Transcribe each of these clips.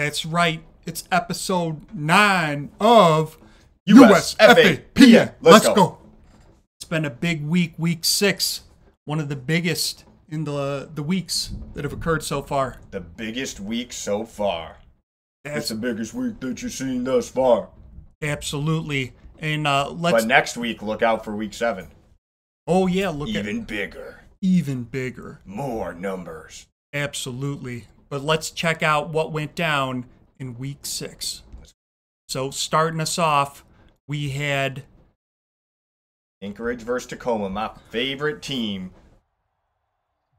That's right. It's episode 9 of USFAPN. Let's go. It's been a big week, week 6. One of the biggest in the weeks that have occurred so far. The biggest week so far. That's It's the biggest week that you've seen thus far. absolutely. And But next week, look out for week 7. oh yeah, look Even at bigger. even bigger. More numbers. Absolutely. But let's check out what went down in week 6. So starting us off, we had Anchorage versus Tacoma, my favorite team.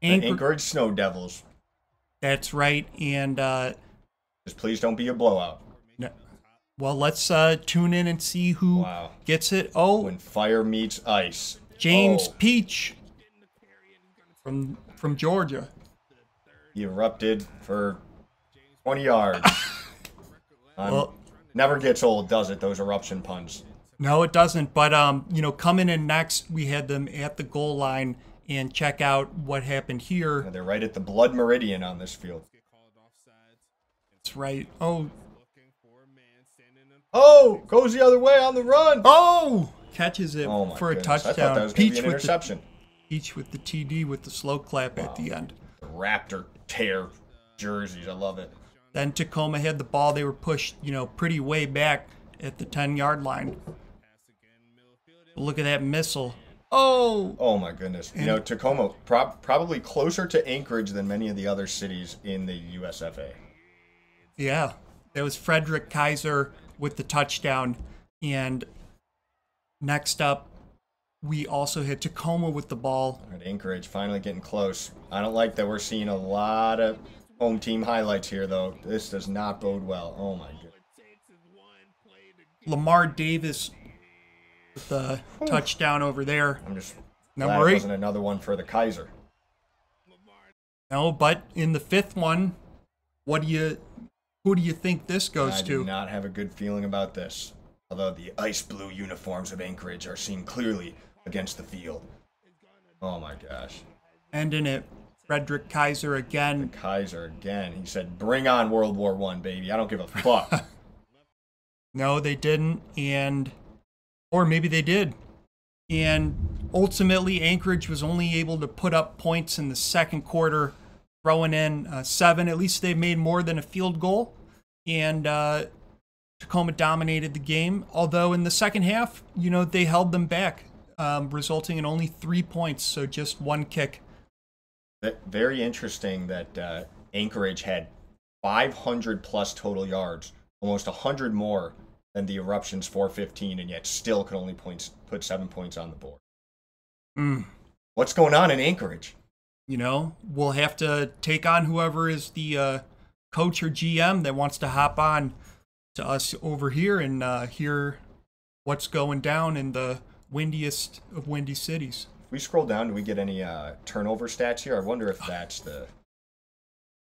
The Anchorage Snow Devils. That's right. And Just please don't be a blowout. no, well, let's tune in and see who Wow. gets it. Oh, When fire meets ice. James Oh, Peach from Georgia. he erupted for 20 yards. Well, Never gets old, does it, those eruption puns? no, it doesn't. But coming in next, we had them at the goal line and check out what happened here. They're right at the blood meridian on this field. That's right. Oh, Oh, goes the other way on the run. oh, catches it Oh my for a goodness. I thought touchdown. that was going to be Peach an with interception. Peach with the TD with the slow clap at the end. The Raptor tear jerseys. I love it. Then Tacoma had the ball. They were pushed, pretty way back at the 10-yard line. Look at that missile. Oh, Oh my goodness. Tacoma probably closer to Anchorage than many of the other cities in the USFA. yeah. That was Frederick Kaiser with the touchdown. And next up, we also had Tacoma with the ball. All right, Anchorage finally getting close. I don't like that we're seeing a lot of home team highlights here, though. This does not bode well. Oh my goodness. Lamar Davis with the touchdown over there. I'm just Number glad it 8. wasn't another one for the Kaiser. No, but in the 5th one, who do you think this goes I to? do not have a good feeling about this. Although the ice blue uniforms of Anchorage are seen clearly against the field. Oh my gosh. Ending it, Frederick Kaiser again. Kaiser again. He said, "Bring on World War I, baby. I don't give a fuck." No, they didn't, or maybe they did. And ultimately, Anchorage was only able to put up points in the second quarter, throwing in 7. At least they made more than a field goal. And Tacoma dominated the game. Although in the second half, they held them back, resulting in only 3 points. So just 1 kick. Very interesting that Anchorage had 500 plus total yards, almost 100 more than the Eruptions 415, and yet still could only put 7 points on the board. What's going on in Anchorage? We'll have to take on whoever is the coach or GM that wants to hop on to us over here and hear what's going down in the windiest of windy cities. If we scroll down, do we get any turnover stats here? I wonder if that's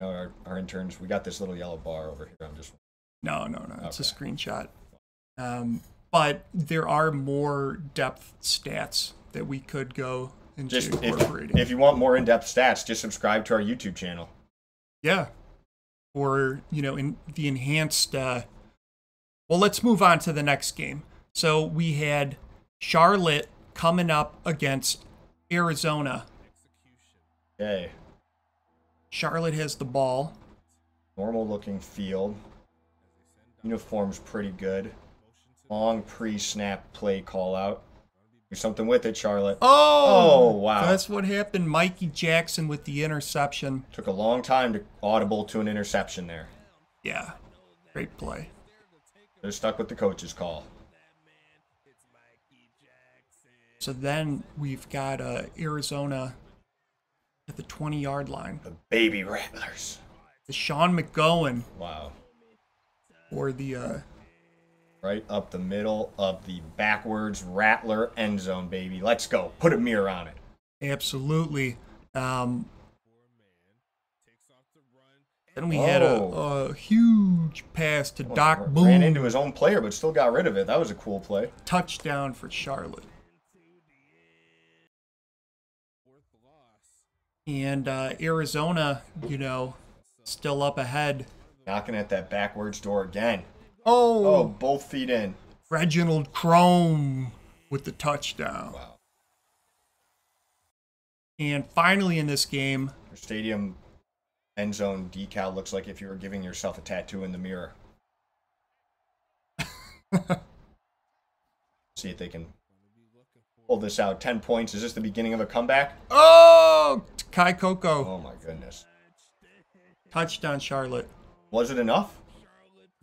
our interns. We got this little yellow bar over here. No. It's a Okay. screenshot. But there are more depth stats that we could go into incorporating. If you want more in-depth stats, just subscribe to our YouTube channel. Yeah. Or, in the enhanced... well, let's move on to the next game. So we had Charlotte coming up against Arizona. Okay. Charlotte has the ball. Normal-looking field. Uniform's pretty good. Long pre-snap play call-out. Do something with it, Charlotte. Oh, wow. That's what happened. Mikey Jackson with the interception. Took a long time to audible to an interception there. Yeah, great play. They're stuck with the coach's call. So then we've got Arizona at the 20-yard line. The Baby Rattlers. Sean McGowan Wow. for the... Right up the middle of the backwards Rattler end zone, baby. Let's go. Put a mirror on it. Absolutely. Then we had a huge pass to Doc Boone. Ran into his own player, but still got rid of it. That was a cool play. Touchdown for Charlotte. And Arizona, still up ahead Knocking at that backwards door again. Oh, Oh, both feet in. Reginald Chrome with the touchdown. Wow. And finally in this game, Your stadium end zone decal looks like if you were giving yourself a tattoo in the mirror. See if they can pull this out. 10 points. Is this the beginning of a comeback? oh, Kai Coco, Oh my goodness. touchdown Charlotte. Was it enough?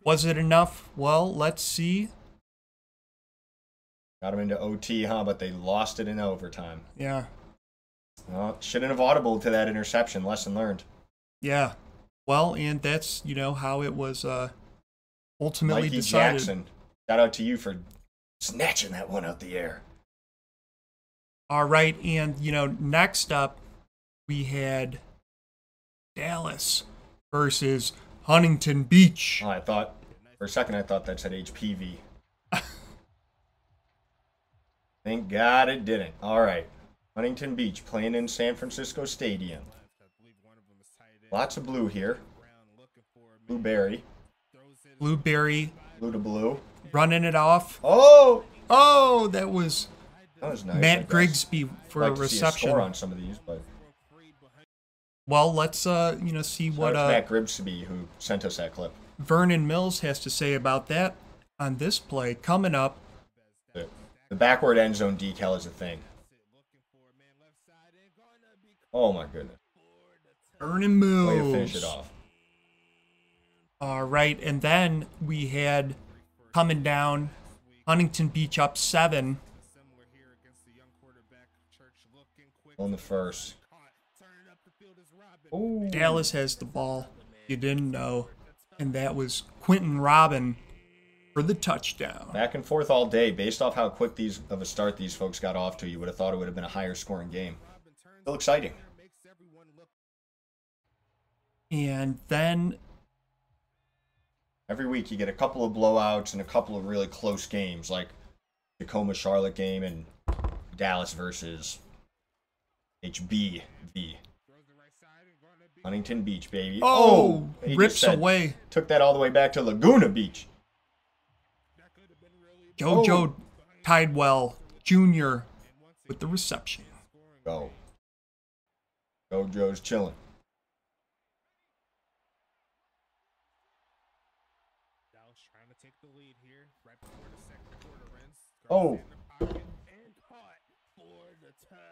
Was it enough? Well, let's see. Got them into OT, huh? But they lost it in overtime. Yeah, Well, shouldn't have audible to that interception. Lesson learned. yeah. Well, and that's, how it was ultimately Mikey decided. Jackson, shout out to you for snatching that one out the air. All right, and next up we had Dallas versus Huntington Beach. Oh, I thought, for a second, I thought that said HPV. Thank God it didn't. All right. Huntington Beach playing in San Francisco Stadium. Lots of blue here. Blueberry. Blueberry Blue to blue. running it off. Oh! Oh, that was That was nice. I Matt guess. Grigsby for I'd a like to see reception. score on some of these, but Well, let's see what what Matt Grigsby who sent us that clip. Vernon Mills has to say about that on this play coming up. The backward end zone decal is a thing. Oh my goodness. Vernon Way to Mills. finish it off. All right, and then we had coming down Huntington Beach up 7. On the first. Ooh. Dallas has the ball. You didn't know. And that was Quentin Robin for the touchdown. Back and forth all day. Based off how quick of a start these folks got off to, you would have thought it would have been a higher scoring game. Still exciting. And then, Every week you get a couple of blowouts and a couple of really close games, like Tacoma Charlotte game and Dallas versus HBV. Huntington Beach, baby. oh, He just rips said- away. Took that all the way back to Laguna Beach. JoJo Tidewell Jr. with the reception. Go. Joe's chilling. Oh.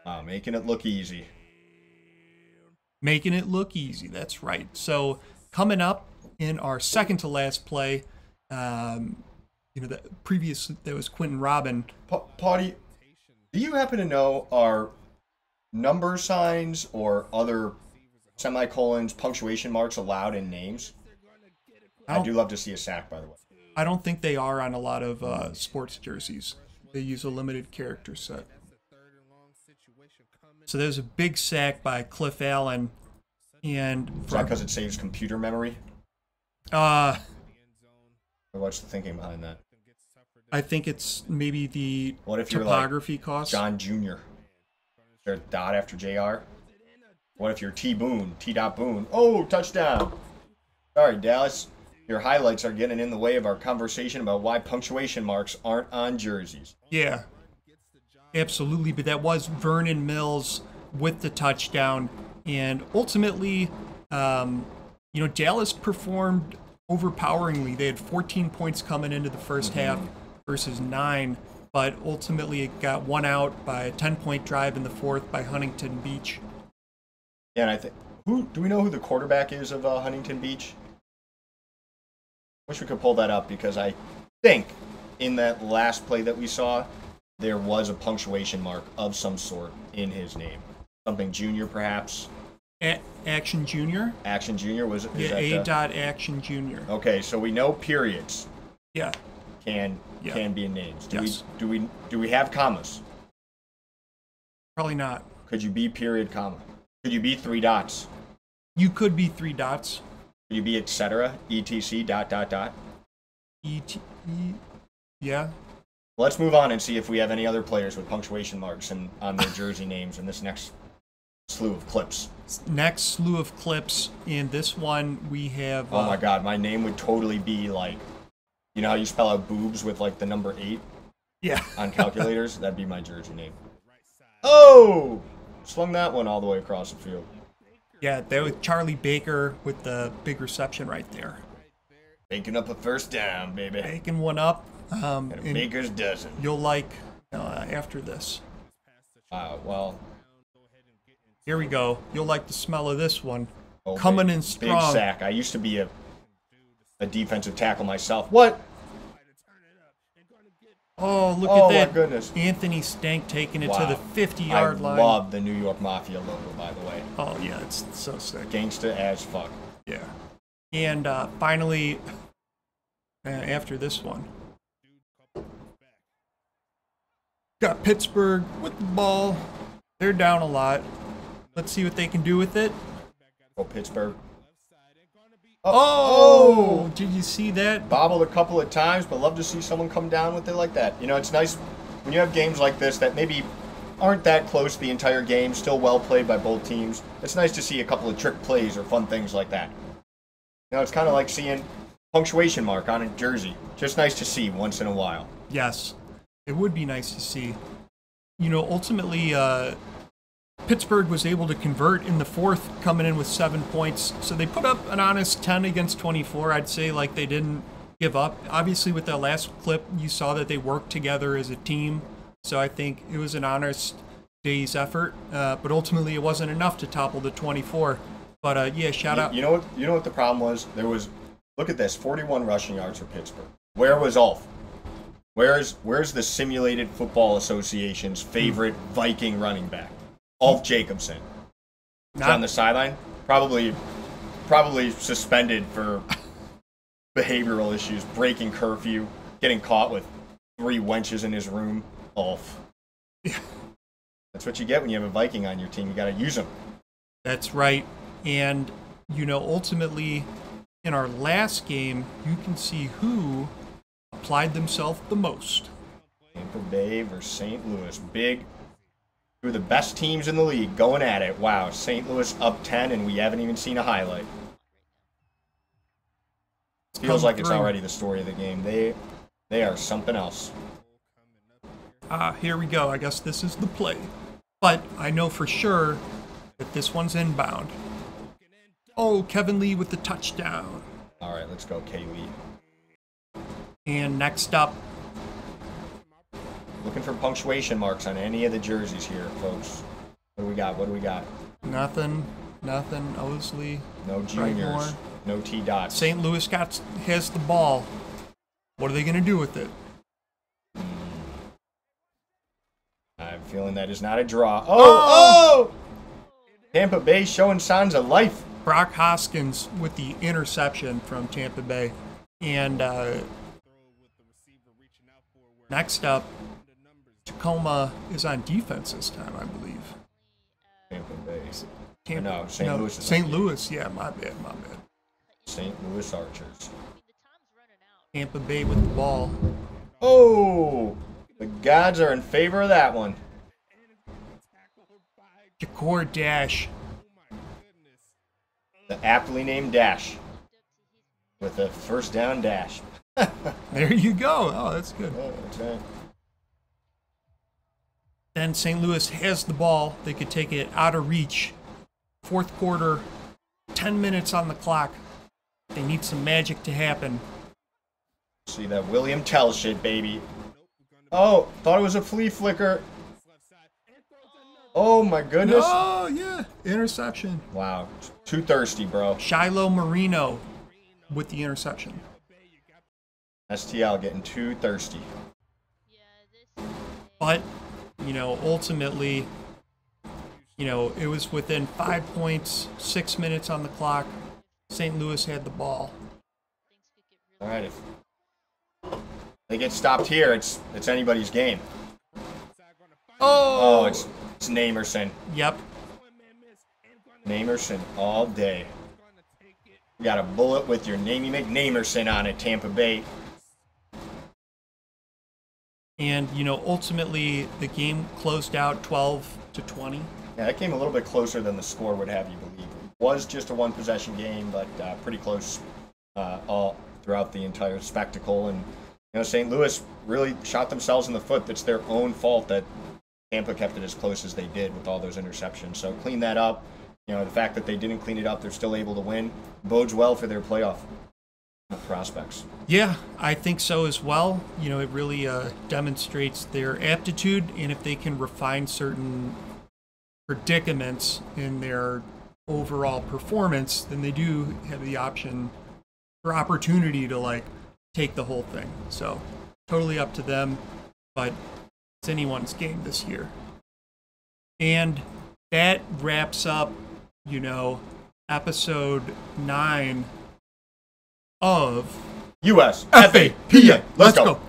Wow, making it look easy. Making it look easy. That's right. So coming up in our second to last play, the previous that was Quentin Robin. Potty, do you happen to know are number signs or other semicolons, punctuation marks allowed in names? I do love to see a sack, by the way. I don't think they are on a lot of sports jerseys. They use a limited character set. So there's a big sack by Cliff Allen, and Is that because it saves computer memory? Or what's the thinking behind that? I think it's maybe the What if you're topography like cost. John Jr.? Is there a dot after JR? What if you're T. Boone? T. Boone. Oh, touchdown. Sorry, Dallas. Your highlights are getting in the way of our conversation about why punctuation marks aren't on jerseys. Yeah, absolutely. But that was Vernon Mills with the touchdown. And ultimately, Dallas performed overpoweringly. They had 14 points coming into the first half versus 9. But ultimately, it got one out by a 10-point drive in the fourth by Huntington Beach. Yeah, and I think, do we know who the quarterback is of Huntington Beach? Wish we could pull that up because I think in that last play that we saw, there was a punctuation mark of some sort in his name. Something Junior, perhaps. Action Junior? Action Junior was it? Yeah, A. Dot Action Junior. Okay, so we know periods Yeah. can be in names. Yes. Do we have commas? Probably not. Could you be period comma? Could you be 3 dots? You could be 3 dots. Could you be etc. etc. ... Yeah. Let's move on and see if we have any other players with punctuation marks on their jersey names in this next slew of clips. Next slew of clips. In this one, we have. Oh my God, my name would totally be like, you know how you spell out boobs with like the number 8 Yeah. on calculators? That'd be my jersey name. Oh! Slung that one all the way across the field. Yeah, that was Charlie Baker with the big reception right there. Making up a first down, baby. Baking one up. And a baker's dozen. You'll like after this. Well. Here we go. You'll like the smell of this one. Oh, Coming in strong. Big sack. I used to be a defensive tackle myself. What? Oh, look at that. Oh, my goodness. Anthony Stank taking it to the 50-yard line. I love the New York Mafia logo, by the way. Oh, yeah, it's so sick. Gangsta as fuck. Yeah. And finally, after this one, got Pittsburgh with the ball. They're down a lot. Let's see what they can do with it. Oh, Pittsburgh. Oh, did you see that? Bobbled a couple of times, but love to see someone come down with it like that. You know, it's nice when you have games like this that maybe aren't that close the entire game, still well played by both teams. It's nice to see a couple of trick plays or fun things like that. You know, it's kind of like seeing punctuation mark on a jersey. Just nice to see once in a while. Yes, it would be nice to see. You know, ultimately, Pittsburgh was able to convert in the fourth, coming in with 7 points. So they put up an honest 10 against 24. I'd say like they didn't give up. Obviously, with that last clip, you saw that they worked together as a team. So I think it was an honest day's effort. But ultimately, it wasn't enough to topple the 24. But yeah, shout out. You know what the problem was? Look at this, 41 rushing yards for Pittsburgh. Where was Ulf? Where's the Simulated Football Association's favorite Viking running back? Ulf Jacobson. He's on the sideline. Probably suspended for behavioral issues, breaking curfew, getting caught with 3 wenches in his room. Ulf. Yeah. That's what you get when you have a Viking on your team. You got to use them. That's right. And, you know, ultimately, in our last game, you can see who applied themselves the most. Tampa Bay versus St. Louis. Big. Two of the best teams in the league going at it. Wow, St. Louis up 10, and we haven't even seen a highlight. Feels like it's already the story of the game. They are something else. Here we go. I guess this is the play. But I know for sure that this one's inbound. Oh, Kevin Lee with the touchdown. All right, let's go, K. Lee. And next up, looking for punctuation marks on any of the jerseys here, folks. What do we got? Nothing. Osley. No juniors. No T dots. St. Louis has the ball. What are they going to do with it? I'm feeling that is not a draw. Oh! Tampa Bay showing signs of life. Brock Hoskins with the interception from Tampa Bay. And next up, Tacoma is on defense this time, I believe. Tampa Bay. St. Louis. St. Louis, yeah, my bad. St. Louis Archers. Tampa Bay with the ball. Oh! The gods are in favor of that one. Jakor Dash. The aptly named Dash. With a first down dash. There you go. Oh, that's good. Oh, that's right. Then St. Louis has the ball. They could take it out of reach. Fourth quarter, 10 minutes on the clock. They need some magic to happen. See that William Tell shit, baby. Oh, thought it was a flea flicker. Oh my goodness. Oh, yeah. Interception. Wow. Too thirsty, bro. Shiloh Marino with the interception. STL getting too thirsty. But, you know, ultimately, you know, it was within 5 points, 6 minutes on the clock. St. Louis had the ball. All right, if they get stopped here, it's anybody's game. Oh, it's Namerson. Yep. Namerson all day. You got a bullet with your Namey McNamerson on it, Tampa Bay. And, you know, ultimately the game closed out 12-20. Yeah, that came a little bit closer than the score would have you believe. It was just a one-possession game, but pretty close all throughout the entire spectacle. And St. Louis really shot themselves in the foot. It's their own fault that Tampa kept it as close as they did with all those interceptions. So clean that up. The fact that they didn't clean it up, they're still able to win, bodes well for their playoff prospects. Yeah, I think so as well. It really demonstrates their aptitude, and if they can refine certain predicaments in their overall performance, then they do have the option or opportunity to take the whole thing. So totally up to them, but it's anyone's game this year. And that wraps up, episode 9 of USFAPA. Let's go.